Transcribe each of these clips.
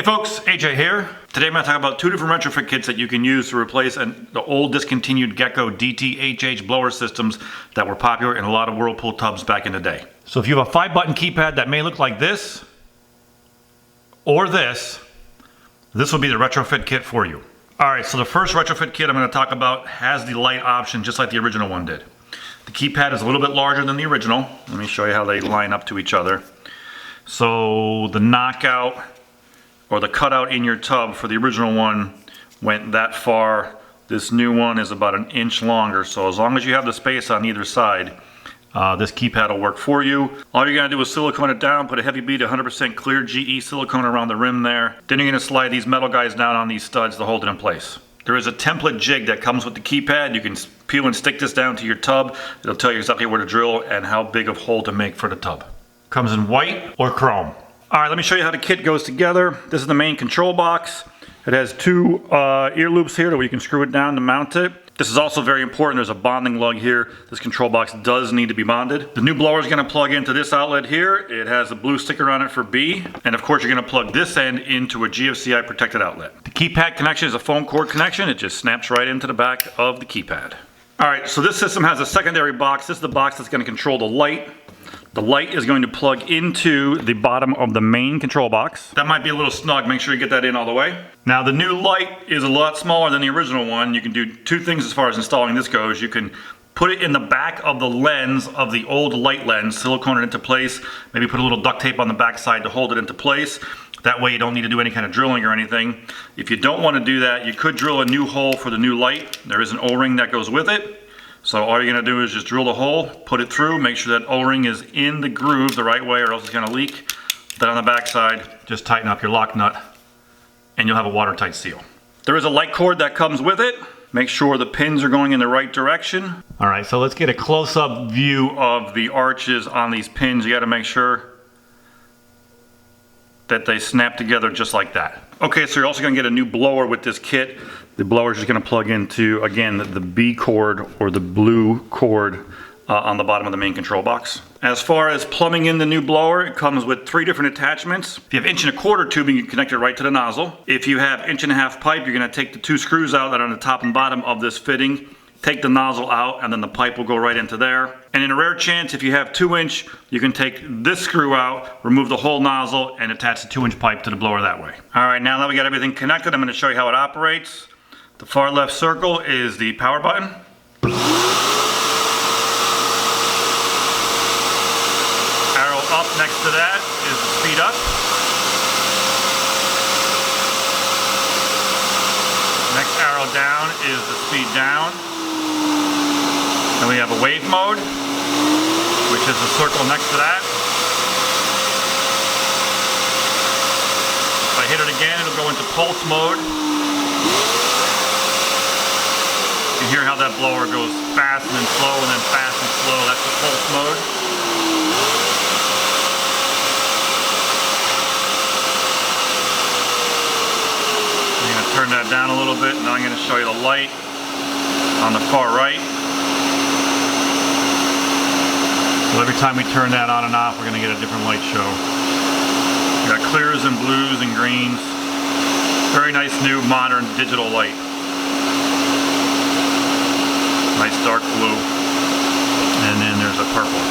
Hey folks, AJ here. Today I'm going to talk about two different retrofit kits that you can use to replace the old discontinued GECKO DTHH blower systems that were popular in a lot of Whirlpool tubs back in the day. So if you have a 5-button keypad that may look like this or this will be the retrofit kit for you. Alright, so the first retrofit kit I'm going to talk about has the light option just like the original one did. The keypad is a little bit larger than the original. Let me show you how they line up to each other. So the knockout or the cutout in your tub for the original one went that far. This new one is about an inch longer, so as long as you have the space on either side, this keypad will work for you. All you're going to do is silicone it down, put a heavy bead 100% clear GE silicone around the rim there. Then you're going to slide these metal guys down on these studs to hold it in place. There is a template jig that comes with the keypad. You can peel and stick this down to your tub. It'll tell you exactly where to drill and how big of hole to make for the tub. Comes in white or chrome. Alright, let me show you how the kit goes together. This is the main control box. It has two ear loops here where you can screw it down to mount it. This is also very important. There's a bonding lug here. This control box does need to be bonded. The new blower is going to plug into this outlet here. It has a blue sticker on it for B. And of course you're going to plug this end into a GFCI protected outlet. The keypad connection is a phone cord connection. It just snaps right into the back of the keypad. Alright, so this system has a secondary box. This is the box that's going to control the light. The light is going to plug into the bottom of the main control box. That might be a little snug, make sure you get that in all the way. Now the new light is a lot smaller than the original one. You can do two things as far as installing this goes. You can put it in the back of the lens of the old light lens, silicone it into place, maybe put a little duct tape on the back side to hold it into place. That way you don't need to do any kind of drilling or anything. If you don't want to do that, you could drill a new hole for the new light. There is an O-ring that goes with it. So all you're going to do is just drill the hole, put it through, make sure that O-ring is in the groove the right way or else it's going to leak. Then on the back side, just tighten up your lock nut and you'll have a watertight seal. There is a light cord that comes with it. Make sure the pins are going in the right direction. Alright, so let's get a close-up view of the arches on these pins. You got to make sure that they snap together just like that. Okay, so you're also going to get a new blower with this kit. The blower is just going to plug into, again, the B cord or the blue cord on the bottom of the main control box. As far as plumbing in the new blower, it comes with 3 different attachments. If you have 1¼ inch tubing, you can connect it right to the nozzle. If you have 1½ inch pipe, you're going to take the 2 screws out that are on the top and bottom of this fitting, take the nozzle out, and then the pipe will go right into there. And in a rare chance, if you have 2-inch, you can take this screw out, remove the whole nozzle, and attach the 2-inch pipe to the blower that way. Alright, now that we got everything connected, I'm going to show you how it operates. The far left circle is the power button. Arrow up next to that is the speed up. Next arrow down is the speed down. Then we have a wave mode, which is the circle next to that. If I hit it again, it'll go into pulse mode. You hear how that blower goes fast and then slow and then fast and slow. That's the pulse mode. I'm going to turn that down a little bit. Now I'm going to show you the light on the far right. So every time we turn that on and off, we're going to get a different light show. We got clears and blues and greens. Very nice new modern digital light. Nice dark blue, and then there's a purple.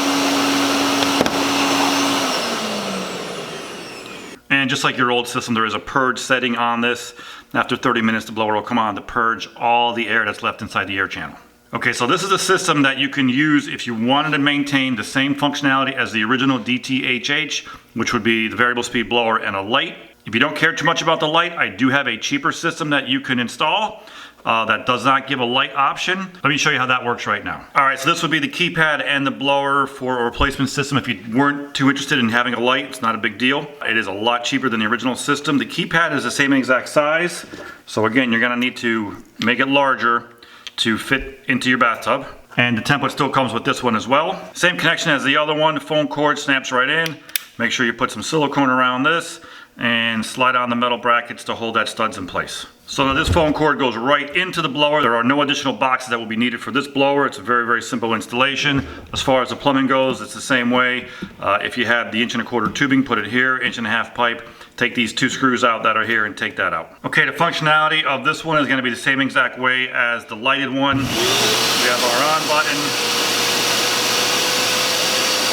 And just like your old system, there is a purge setting on this. After 30 minutes, the blower will come on to purge all the air that's left inside the air channel. Okay, so this is a system that you can use if you wanted to maintain the same functionality as the original DTHH, which would be the variable speed blower and a light. If you don't care too much about the light, I do have a cheaper system that you can install. That does not give a light option. Let me show you how that works right now. Alright, so this would be the keypad and the blower for a replacement system. If you weren't too interested in having a light, it's not a big deal. It is a lot cheaper than the original system. The keypad is the same exact size. So again, you're going to need to make it larger to fit into your bathtub. And the template still comes with this one as well. Same connection as the other one. The phone cord snaps right in. Make sure you put some silicone around this. and slide on the metal brackets to hold that studs in place. So now this foam cord goes right into the blower. There are no additional boxes that will be needed for this blower. It's a very, very simple installation. As far as the plumbing goes, it's the same way. If you had the 1¼ tubing, put it here, 1½ pipe. Take these 2 screws out that are here and take that out. Okay, the functionality of this one is going to be the same exact way as the lighted one. We have our on button,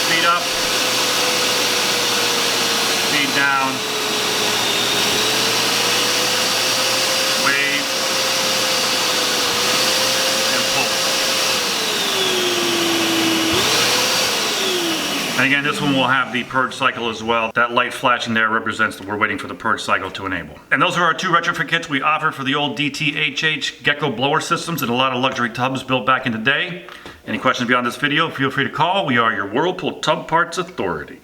speed up, speed down, wave, and pull. And again, this one will have the purge cycle as well. That light flashing there represents that we're waiting for the purge cycle to enable. And those are our 2 retrofit kits we offer for the old DTHH GECKO blower systems and a lot of luxury tubs built back in the day. Any questions beyond this video, feel free to call. We are your Whirlpool Tub Parts Authority.